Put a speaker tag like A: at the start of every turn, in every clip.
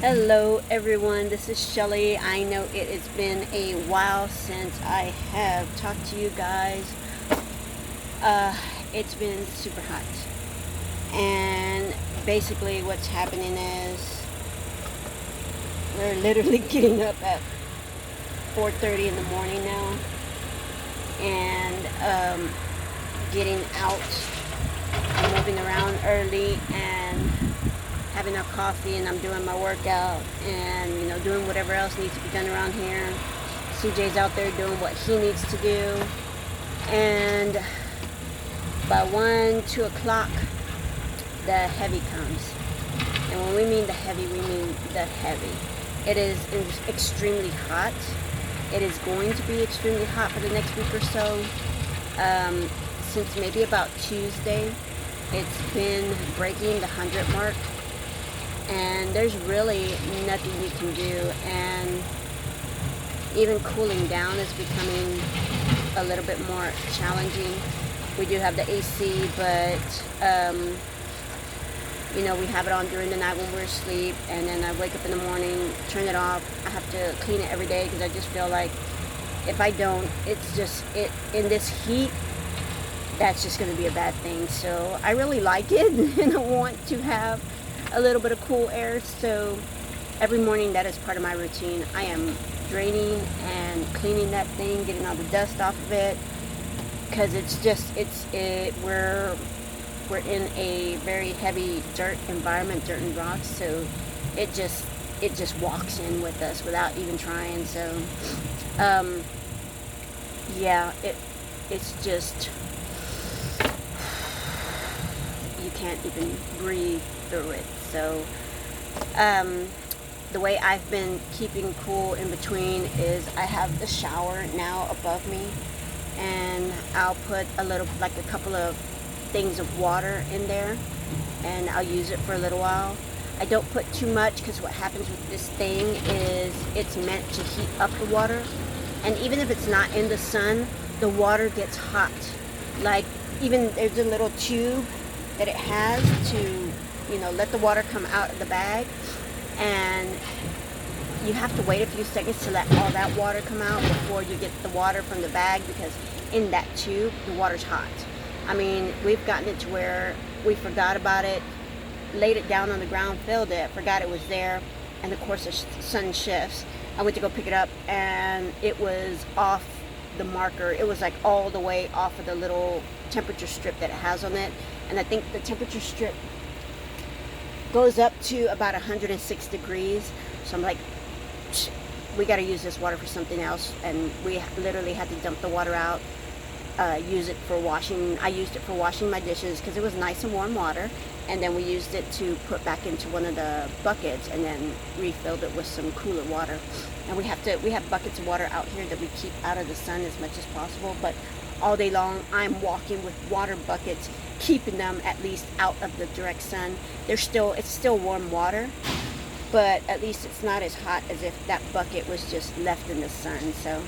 A: Hello everyone, this is Shelly. I know it has been a while since I have talked to you guys. It's been super hot. And basically what's happening is we're literally getting up at 4:30 in the morning now and getting out and moving around early and having our coffee, and I'm doing my workout and doing whatever else needs to be done around here. CJ's out there doing what he needs to do, and by 1-2 o'clock the heavy comes. And when we mean the heavy, we mean the heavy. It is extremely hot. It is going to be extremely hot for the next week or so. Since maybe about Tuesday, it's been breaking the 100 mark, and there's really nothing you can do, and even cooling down is becoming a little bit more challenging. We do have the AC, but we have it on during the night when we're asleep, and then I wake up in the morning, turn it off. I have to clean it every day because I just feel like if I don't, it's just in this heat, that's just going to be a bad thing. So I really like it and I want to have a little bit of cool air. So every morning, that is part of my routine. I am draining and cleaning that thing, getting all the dust off of it, because we're in a very heavy dirt environment, dirt and rocks, so it just walks in with us without even trying. So yeah, it's just, you can't even breathe through it. So the way I've been keeping cool in between is I have the shower now above me, and I'll put a couple of things of water in there, and I'll use it for a little while. I don't put too much, because what happens with this thing is it's meant to heat up the water, and even if it's not in the sun, the water gets hot. Like, even there's a little tube that it has to let the water come out of the bag, and you have to wait a few seconds to let all that water come out before you get the water from the bag, because in that tube the water's hot. I mean, we've gotten it to where we forgot about it, laid it down on the ground, filled it, forgot it was there, and of course the sun shifts. I went to go pick it up, and it was off the marker. It was like all the way off of the little temperature strip that it has on it, and I think the temperature strip goes up to about 106 degrees. So I'm like, we got to use this water for something else, and we literally had to dump the water out. Use it for washing. I used it for washing my dishes because it was nice and warm water, and then we used it to put back into one of the buckets, and then refilled it with some cooler water. And we have buckets of water out here that we keep out of the sun as much as possible, but all day long I'm walking with water buckets, keeping them at least out of the direct sun. It's still warm water, but at least it's not as hot as if that bucket was just left in the sun. So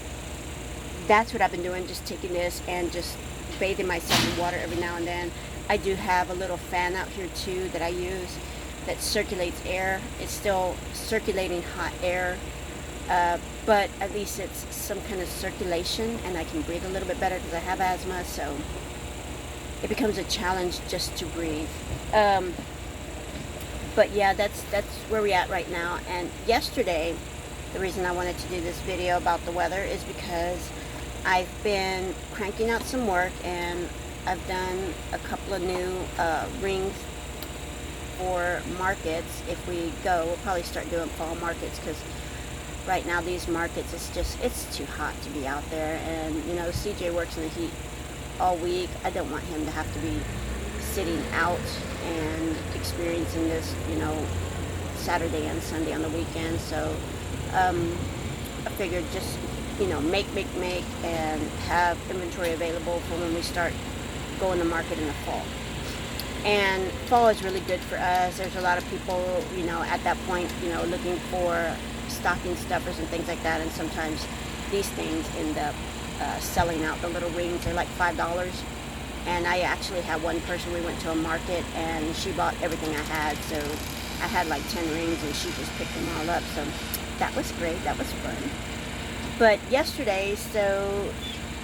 A: that's what I've been doing, just taking this and just bathing myself in water every now and then. I do have a little fan out here too that I use that circulates air. It's still circulating hot air, but at least it's some kind of circulation, and I can breathe a little bit better because I have asthma, so it becomes a challenge just to breathe. But yeah, that's where we're at right now. And yesterday, the reason I wanted to do this video about the weather is because I've been cranking out some work, and I've done a couple of new rings for markets. If we go, we'll probably start doing fall markets, because right now these markets, it's too hot to be out there. And CJ works in the heat all week. I don't want him to have to be sitting out and experiencing this Saturday and Sunday on the weekend. So I figured just make and have inventory available for when we start going to market in the fall. And fall is really good for us. There's a lot of people at that point looking for stocking stuffers and things like that, and sometimes these things end up selling out. The little rings are like $5, And I actually had one person, we went to a market and she bought everything I had. So I had like 10 rings and she just picked them all up. So that was great. That was fun. But yesterday, so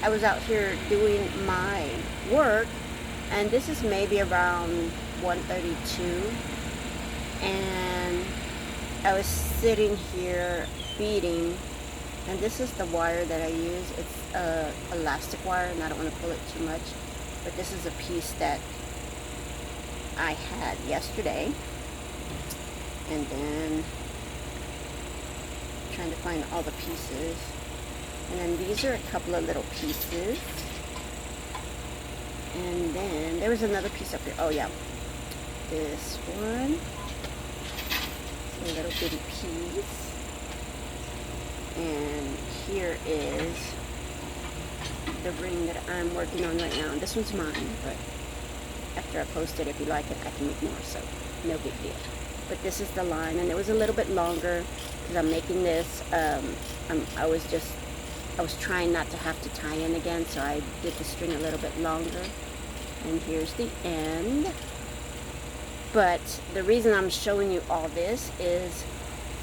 A: I was out here doing my work, and this is maybe around 1:32, and I was sitting here beading, and this is the wire that I use. It's elastic wire, and I don't want to pull it too much, but this is a piece that I had yesterday. And then trying to find all the pieces, and then these are a couple of little pieces, and then there was another piece up here. Oh yeah, this one, a little bitty piece, and here is the ring that I'm working on right now. This one's mine, but after I post it, if you like it, I can make more, so no big deal. But this is the line, and it was a little bit longer because I'm making this. I was trying not to have to tie in again, so I did the string a little bit longer. And here's the end. But the reason I'm showing you all this is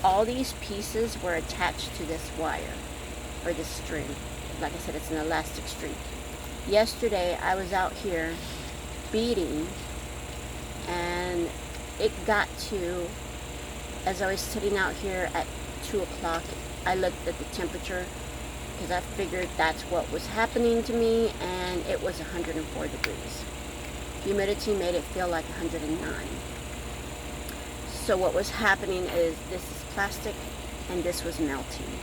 A: all these pieces were attached to this wire, or this string. Like I said, it's an elastic string. Yesterday, I was out here beading, and it got to, as I was sitting out here at 2 o'clock, I looked at the temperature because I figured that's what was happening to me, and it was 104 degrees. Humidity made it feel like 109. So what was happening is this is plastic and this was melting.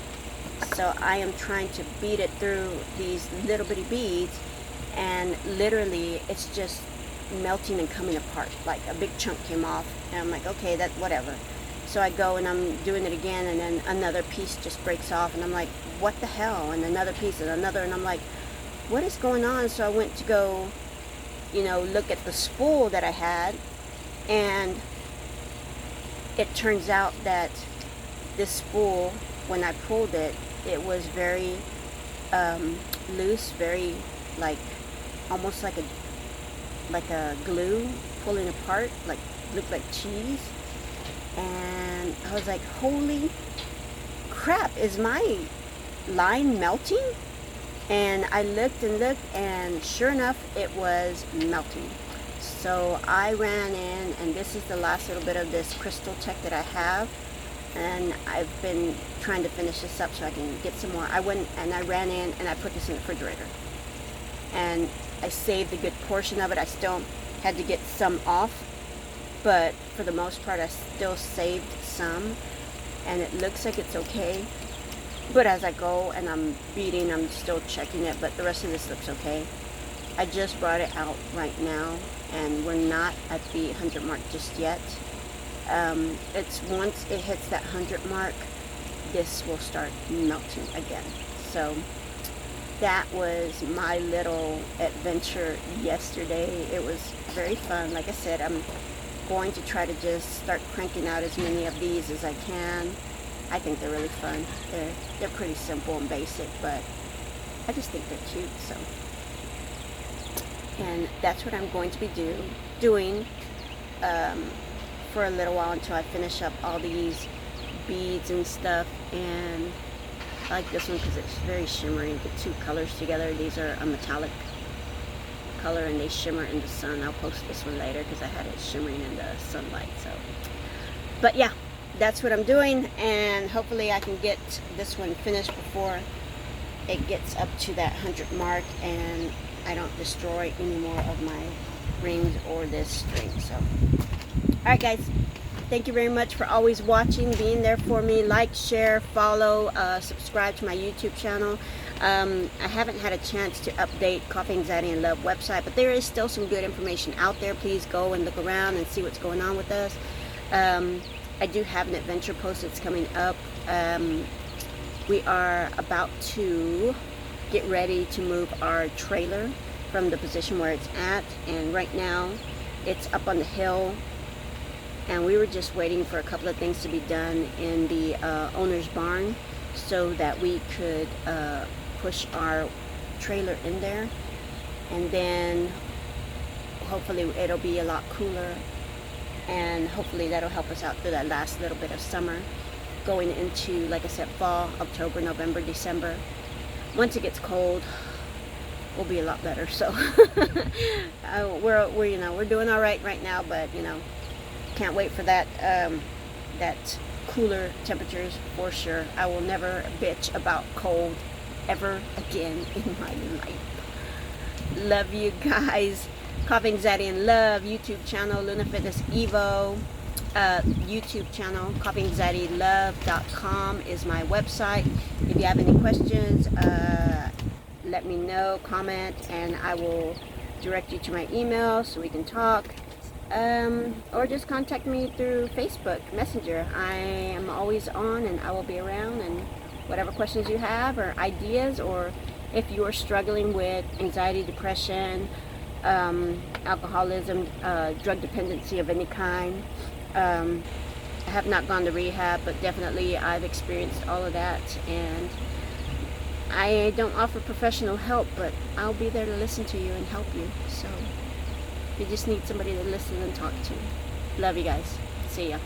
A: So I am trying to bead it through these little bitty beads, and literally it's just melting and coming apart. Like a big chunk came off, and I'm like, okay, that whatever. So I go and I'm doing it again, and then another piece just breaks off, and I'm like, what the hell? And another piece and another, and I'm like, what is going on? So I went to go, look at the spool that I had, and it turns out that this spool, when I pulled it, it was very loose, very like almost like a glue pulling apart, like looked like cheese. And I was like, holy crap, is my line melting? And I looked and looked, and sure enough, it was melting. So I ran in, and this is the last little bit of this crystal tech that I have, and I've been trying to finish this up so I can get some more. I went and I ran in and I put this in the refrigerator, and I saved a good portion of it. I still had to get some off, but for the most part I still saved some, and it looks like it's okay. But as I go and I'm beading, I'm still checking it, but the rest of this looks okay. I just brought it out right now, and we're not at the 100 mark just yet. It's once it hits that 100 mark, this will start melting again. So that was my little adventure yesterday. It was very fun. Like I said, I'm going to try to just start cranking out as many of these as I can. I think they're really fun. They're pretty simple and basic, but I just think they're cute. So, and that's what I'm going to be doing for a little while until I finish up all these beads and stuff. And I like this one because it's very shimmery. The two colors together. These are a metallic color and they shimmer in the sun. I'll post this one later because I had it shimmering in the sunlight. So, but yeah, that's what I'm doing, and hopefully I can get this one finished before it gets up to that 100 mark and I don't destroy any more of my rings or this string. So, alright guys, thank you very much for always watching, being there for me. Like, share, follow, subscribe to my YouTube channel. I haven't had a chance to update Coffee Anxiety and Love website, but there is still some good information out there. Please go and look around and see what's going on with us. I do have an adventure post that's coming up. We are about to get ready to move our trailer from the position where it's at, and right now it's up on the hill, and we were just waiting for a couple of things to be done in the owner's barn so that we could push our trailer in there, and then hopefully it'll be a lot cooler, and hopefully that'll help us out through that last little bit of summer, going into, like I said, fall, October, November, December. Once it gets cold, we'll be a lot better. So we're you know, we're doing all right now, but you know, can't wait for that that cooler temperatures for sure. I will never bitch about cold ever again in my life. Love you guys. Coffee Anxiety and Love YouTube channel, Luna Fitness Evo YouTube channel, coffeeanxietylove.com is my website. If you have any questions, let me know, comment, and I will direct you to my email so we can talk. Or just contact me through Facebook Messenger. I am always on, and I will be around, and whatever questions you have or ideas, or if you are struggling with anxiety, depression, alcoholism, drug dependency of any kind. I have not gone to rehab, but definitely I've experienced all of that, and I don't offer professional help, but I'll be there to listen to you and help you. So you just need somebody to listen and talk to. Love you guys. See ya.